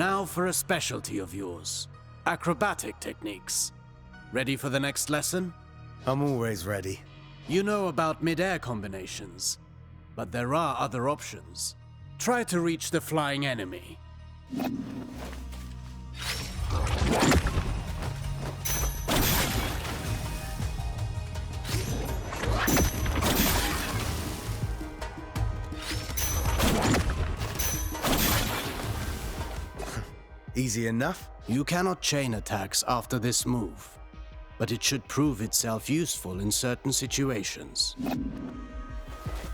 Now for a specialty of yours. Acrobatic techniques. Ready for the next lesson? I'm always ready. You know about mid-air combinations, but there are other options. Try to reach the flying enemy. Easy enough? You cannot chain attacks after this move, but it should prove itself useful in certain situations.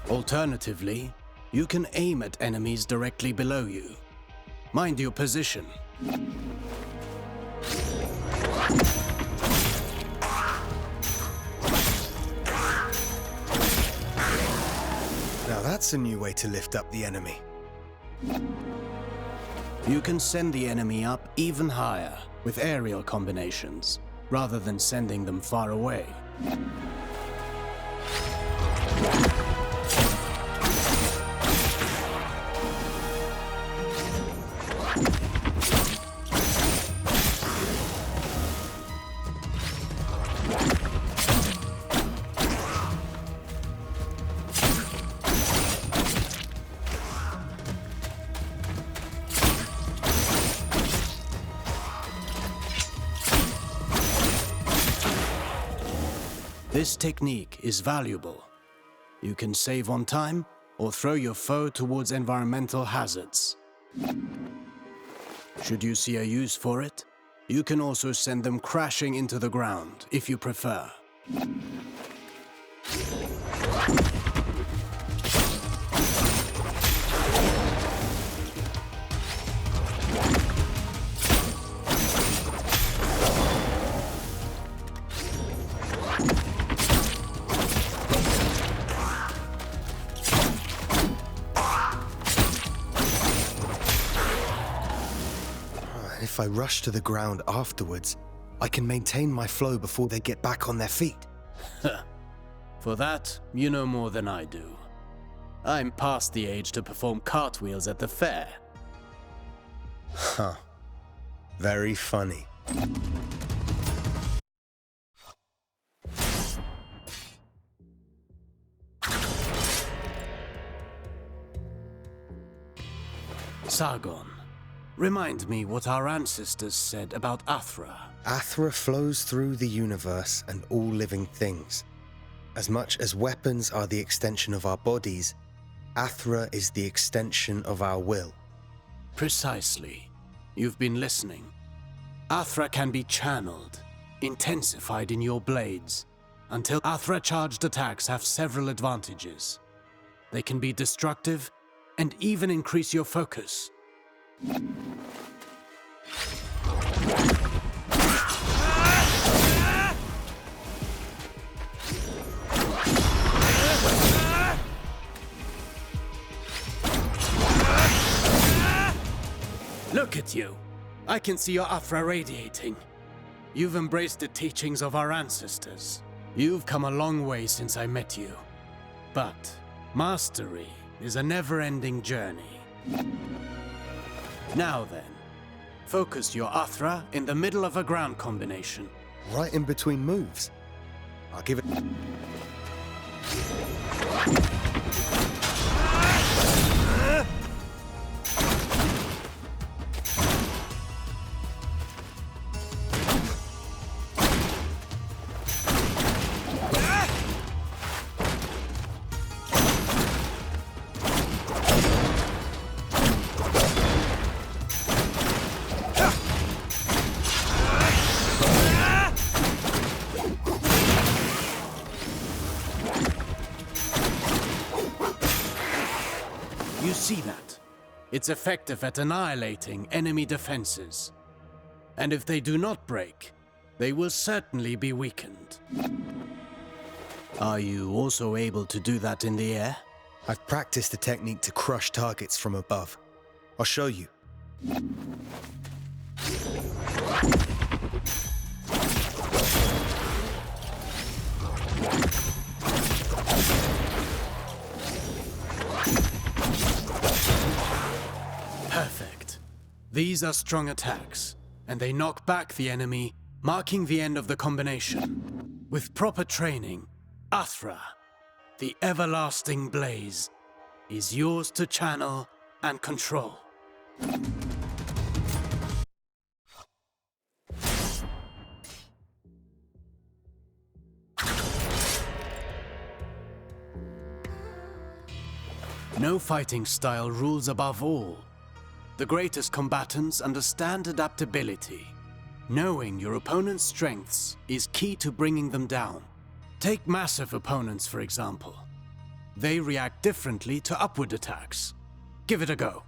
Alternatively, you can aim at enemies directly below you. Mind your position. Now that's a new way to lift up the enemy. You can send the enemy up even higher with aerial combinations, rather than sending them far away. This technique is valuable. You can save on time or throw your foe towards environmental hazards. Should you see a use for it, you can also send them crashing into the ground if you prefer. If I rush to the ground afterwards, I can maintain my flow before they get back on their feet. For that, you know more than I do. I'm past the age to perform cartwheels at the fair. Huh. Very funny. Sargon, remind me what our ancestors said about Athra. Athra flows through the universe and all living things. As much as weapons are the extension of our bodies, Athra is the extension of our will. Precisely. You've been listening. Athra can be channeled, intensified in your blades, until Athra-charged attacks have several advantages. They can be destructive and even increase your focus. Look at you. I can see your Athra radiating. You've embraced the teachings of our ancestors. You've come a long way since I met you. But mastery is a never-ending journey. Now then, focus your Athra in the middle of a ground combination. Right in between moves. I'll give it... You see that? It's effective at annihilating enemy defenses. And if they do not break, they will certainly be weakened. Are you also able to do that in the air? I've practiced the technique to crush targets from above. I'll show you. These are strong attacks, and they knock back the enemy, marking the end of the combination. With proper training, Athra, the everlasting blaze, is yours to channel and control. No fighting style rules above all. The greatest combatants understand adaptability. Knowing your opponent's strengths is key to bringing them down. Take massive opponents, for example. They react differently to upward attacks. Give it a go.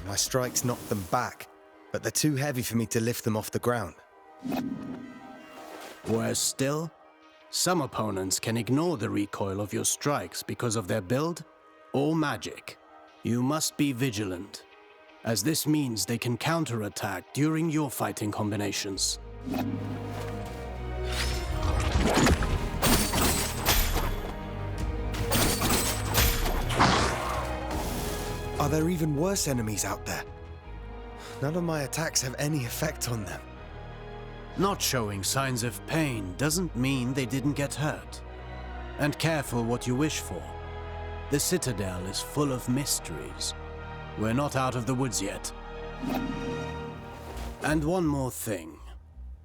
My strikes knocked them back, but they're too heavy for me to lift them off the ground. Worse still, some opponents can ignore the recoil of your strikes because of their build or magic. You must be vigilant, as this means they can counterattack during your fighting combinations. Are there even worse enemies out there? None of my attacks have any effect on them. Not showing signs of pain doesn't mean they didn't get hurt. And careful what you wish for. The Citadel is full of mysteries. We're not out of the woods yet. And one more thing.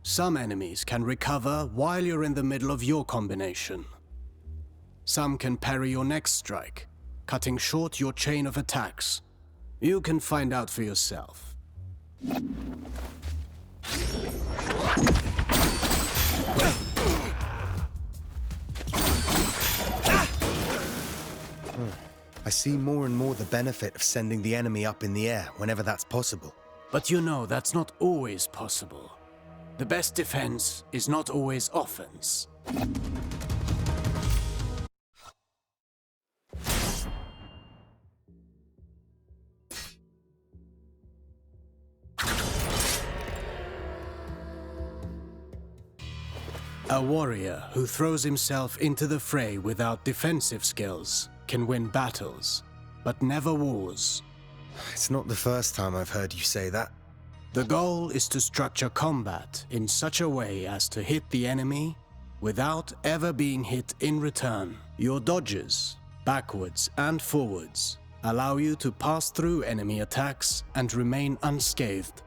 Some enemies can recover while you're in the middle of your combination. Some can parry your next strike, cutting short your chain of attacks. You can find out for yourself. I see more and more the benefit of sending the enemy up in the air whenever that's possible. But you know that's not always possible. The best defense is not always offense. A warrior who throws himself into the fray without defensive skills can win battles, but never wars. It's not the first time I've heard you say that. The goal is to structure combat in such a way as to hit the enemy without ever being hit in return. Your dodges, backwards and forwards, allow you to pass through enemy attacks and remain unscathed.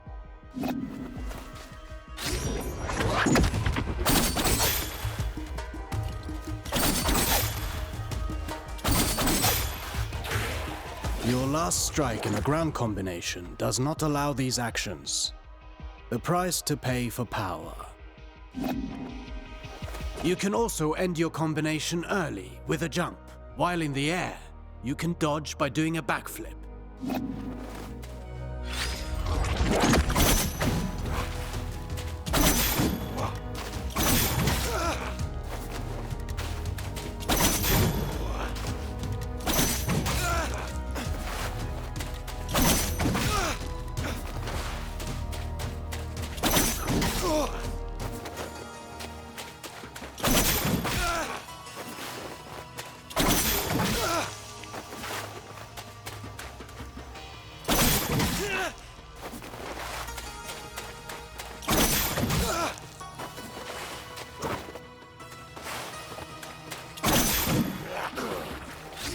Your last strike in a ground combination does not allow these actions. The price to pay for power. You can also end your combination early with a jump. While in the air, you can dodge by doing a backflip.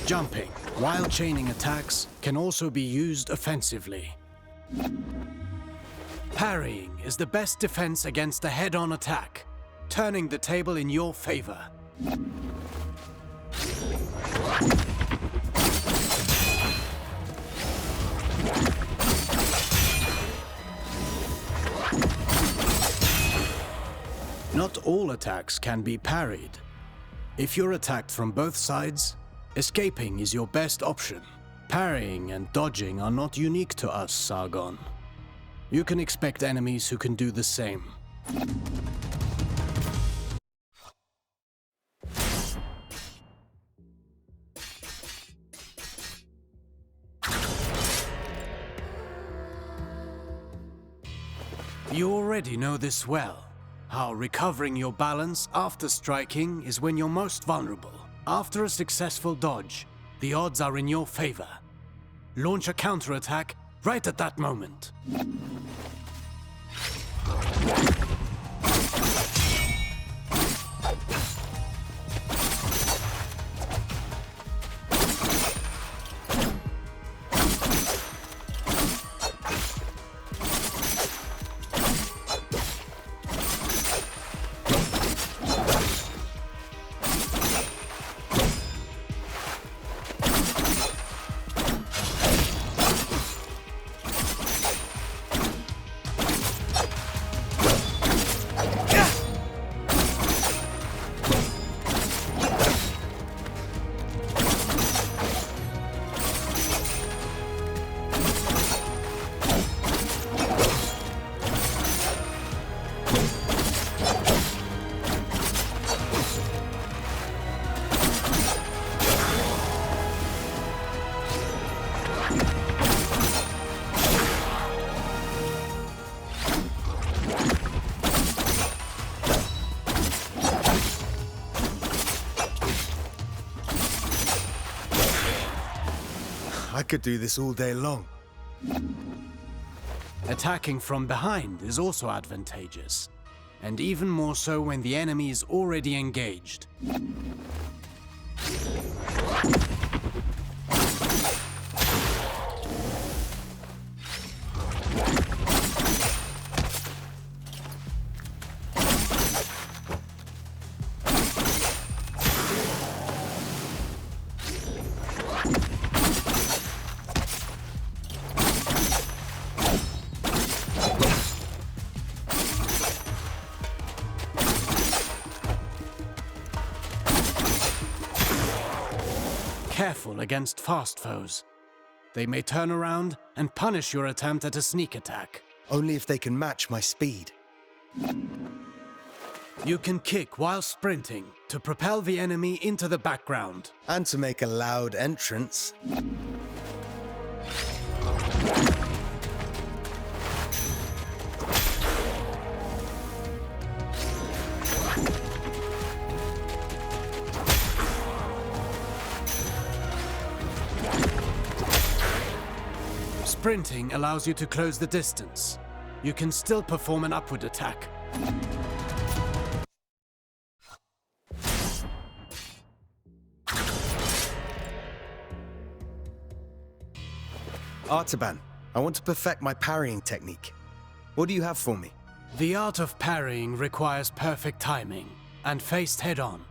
Jumping, while chaining attacks, can also be used offensively. Parrying is the best defense against a head-on attack, turning the table in your favor. Not all attacks can be parried. If you're attacked from both sides, escaping is your best option. Parrying and dodging are not unique to us, Sargon. You can expect enemies who can do the same. You already know this well. how recovering your balance after striking is when you're most vulnerable. After a successful dodge, the odds are in your favor. Launch a counterattack right at that moment. I could do this all day long. Attacking from behind is also advantageous, and even more so when the enemy is already engaged. Careful against fast foes. They may turn around and punish your attempt at a sneak attack. Only if they can match my speed. You can kick while sprinting to propel the enemy into the background. And to make a loud entrance. Sprinting allows you to close the distance. You can still perform an upward attack. Artaban, I want to perfect my parrying technique. What do you have for me? The art of parrying requires perfect timing and faced head-on.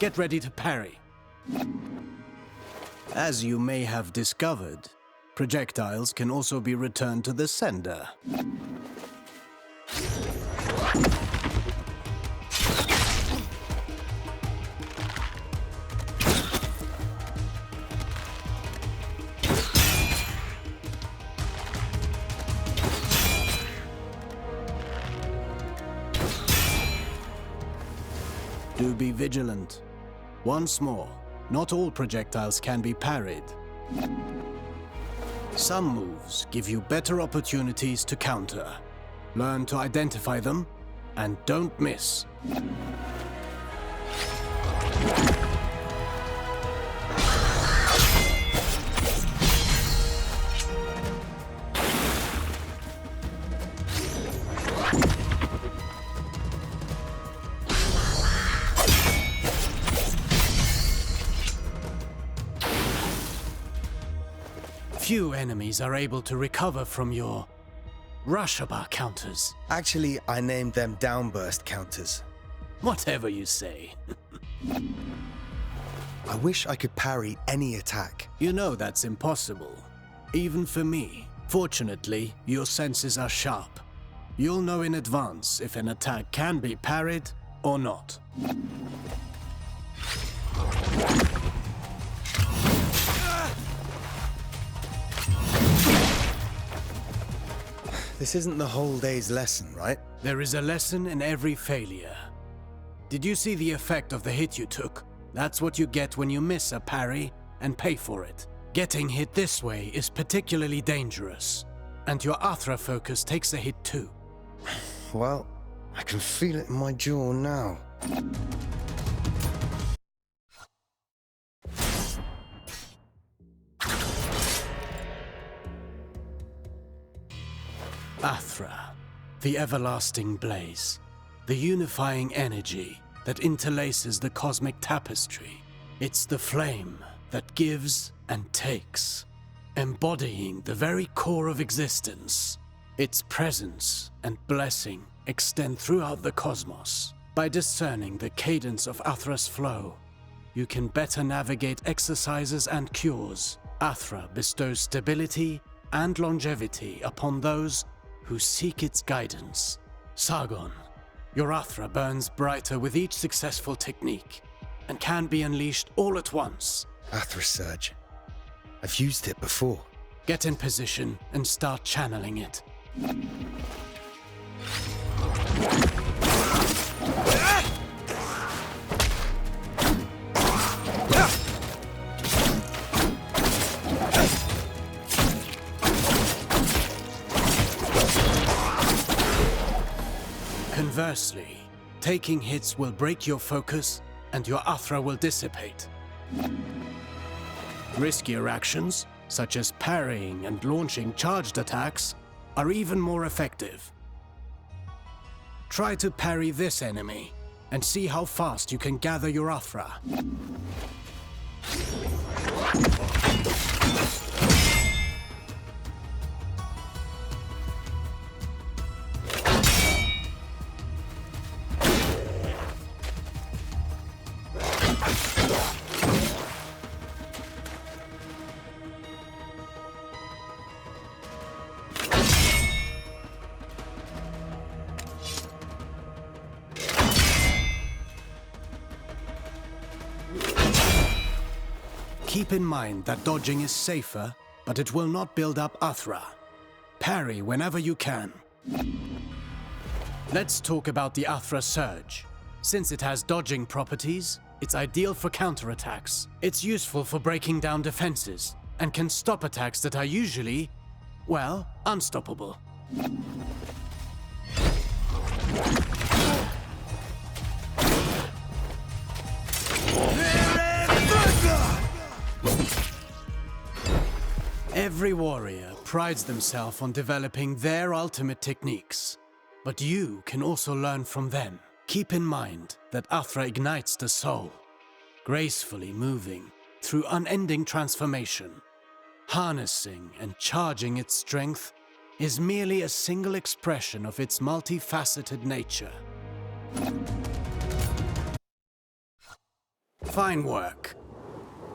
Get ready to parry. As you may have discovered, projectiles can also be returned to the sender. Do be vigilant. Once more, not all projectiles can be parried. Some moves give you better opportunities to counter. Learn to identify them, and don't miss. Few enemies are able to recover from your Rush-bar counters. Actually, I named them downburst counters. Whatever you say. I wish I could parry any attack. You know that's impossible. Even for me. Fortunately, your senses are sharp. You'll know in advance if an attack can be parried or not. This isn't the whole day's lesson, right? There is a lesson in every failure. Did you see the effect of the hit you took? That's what you get when you miss a parry and pay for it. Getting hit this way is particularly dangerous, and your Athra focus takes a hit too. Well, I can feel it in my jaw now. Athra, the everlasting blaze, the unifying energy that interlaces the cosmic tapestry. It's the flame that gives and takes, embodying the very core of existence. Its presence and blessing extend throughout the cosmos. By discerning the cadence of Athra's flow, you can better navigate exercises and cures. Athra bestows stability and longevity upon those who seek its guidance. Sargon, your Athra burns brighter with each successful technique and can be unleashed all at once. Athra Surge. I've used it before. Get in position and start channeling it. Conversely, taking hits will break your focus and your Athra will dissipate. Riskier actions, such as parrying and launching charged attacks, are even more effective. Try to parry this enemy and see how fast you can gather your Athra. Keep in mind that dodging is safer, but it will not build up Athra. Parry whenever you can. Let's talk about the Athra Surge. Since it has dodging properties, it's ideal for counterattacks. It's useful for breaking down defenses, and can stop attacks that are usually, well, unstoppable. Every warrior prides themselves on developing their ultimate techniques, but you can also learn from them. Keep in mind that Athra ignites the soul, gracefully moving through unending transformation. Harnessing and charging its strength is merely a single expression of its multifaceted nature. Fine work.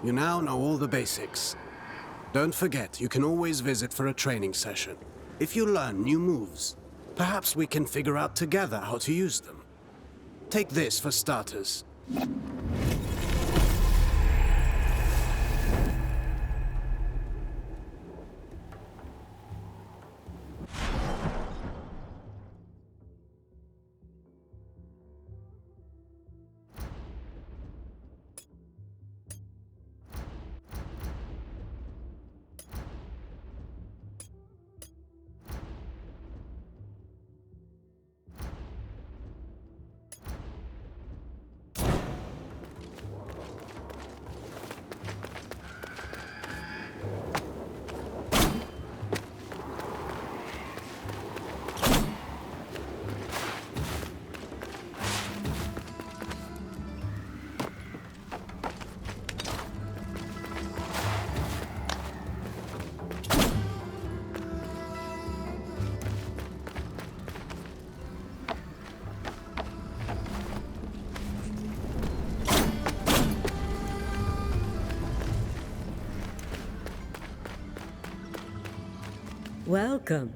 You now know all the basics. Don't forget, you can always visit for a training session. If you learn new moves, perhaps we can figure out together how to use them. Take this for starters. Welcome.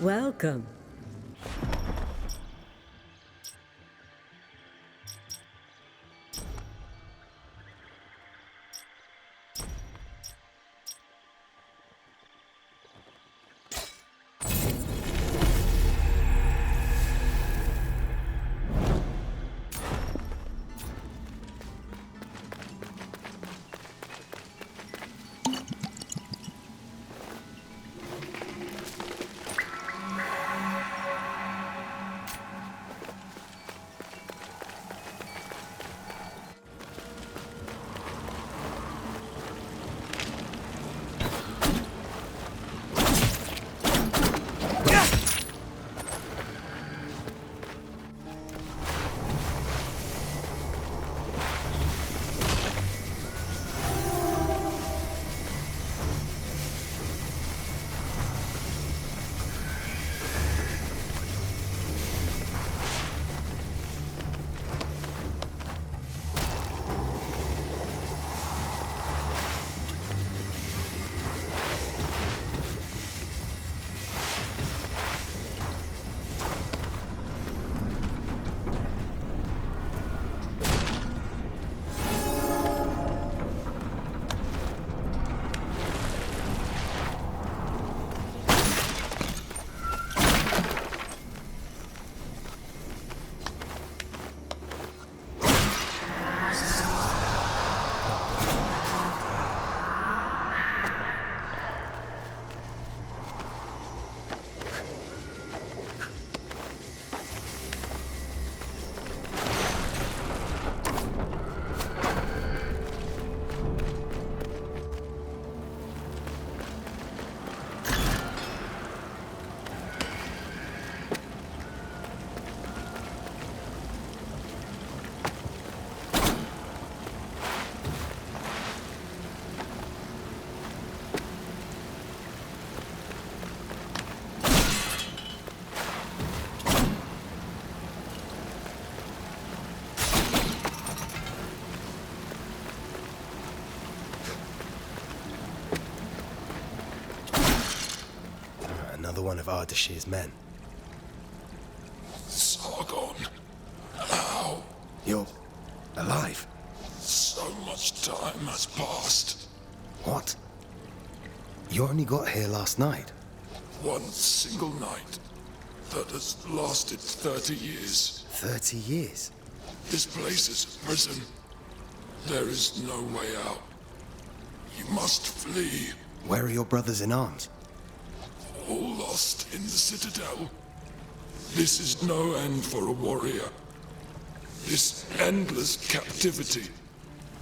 Welcome. Another one of Ardashir's men. Sargon, how? You're alive? So much time has passed. What? You only got here last night. One single night that has lasted 30 years. 30 years? This place is a prison. There is no way out. You must flee. Where are your brothers in arms? All lost in the Citadel. This is no end for a warrior. This endless captivity.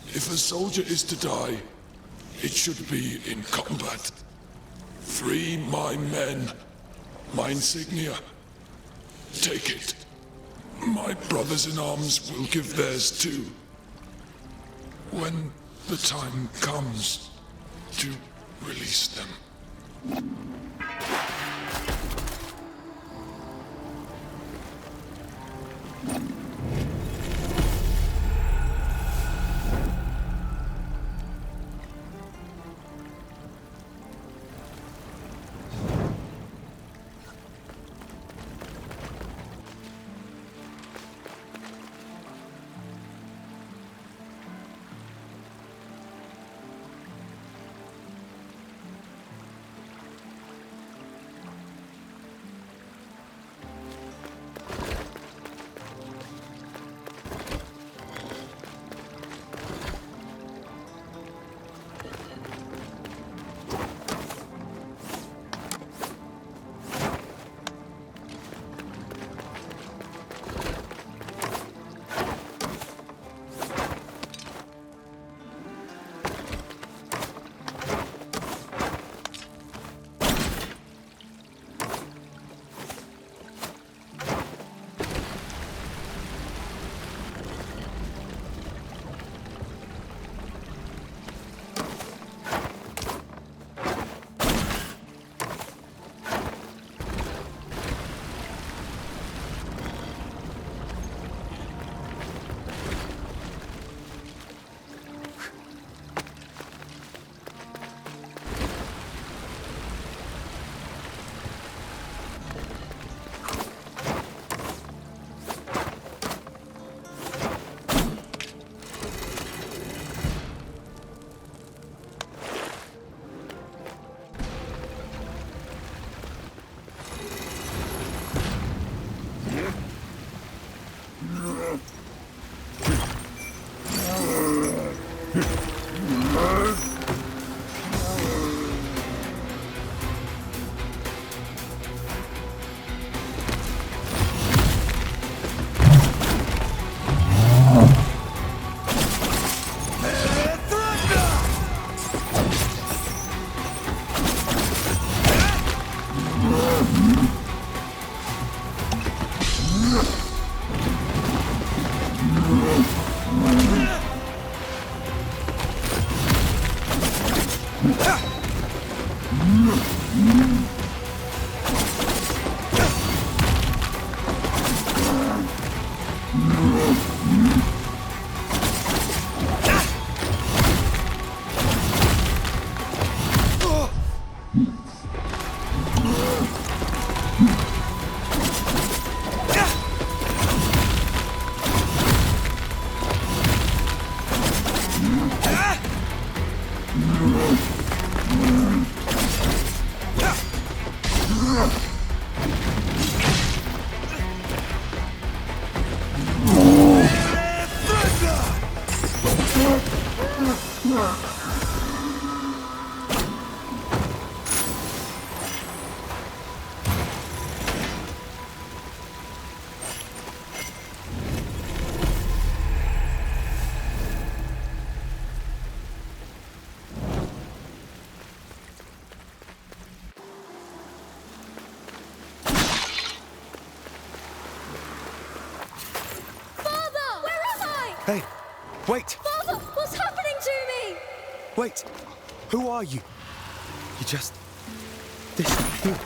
If a soldier is to die, it should be in combat. Free my men, my insignia. Take it. My brothers in arms will give theirs too. When the time comes to release them. Hey, wait! Father, what's happening to me? Wait! Who are you? You just disappeared.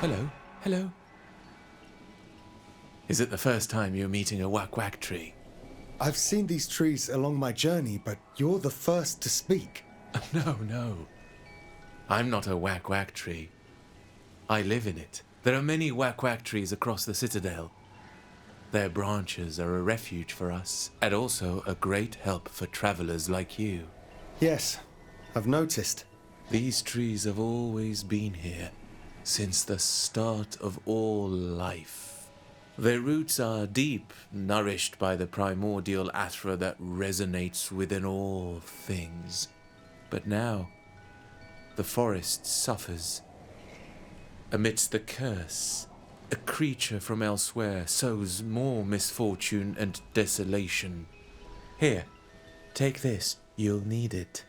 Hello, hello. Is it the first time you're meeting a whack-whack tree? I've seen these trees along my journey, but you're the first to speak. No. I'm not a whack-whack tree. I live in it. There are many whack-whack trees across the citadel. Their branches are a refuge for us, and also a great help for travelers like you. Yes, I've noticed. These trees have always been here, since the start of all life. Their roots are deep, nourished by the primordial Athra that resonates within all things. But now, the forest suffers. Amidst the curse, a creature from elsewhere sows more misfortune and desolation. Here, take this. You'll need it.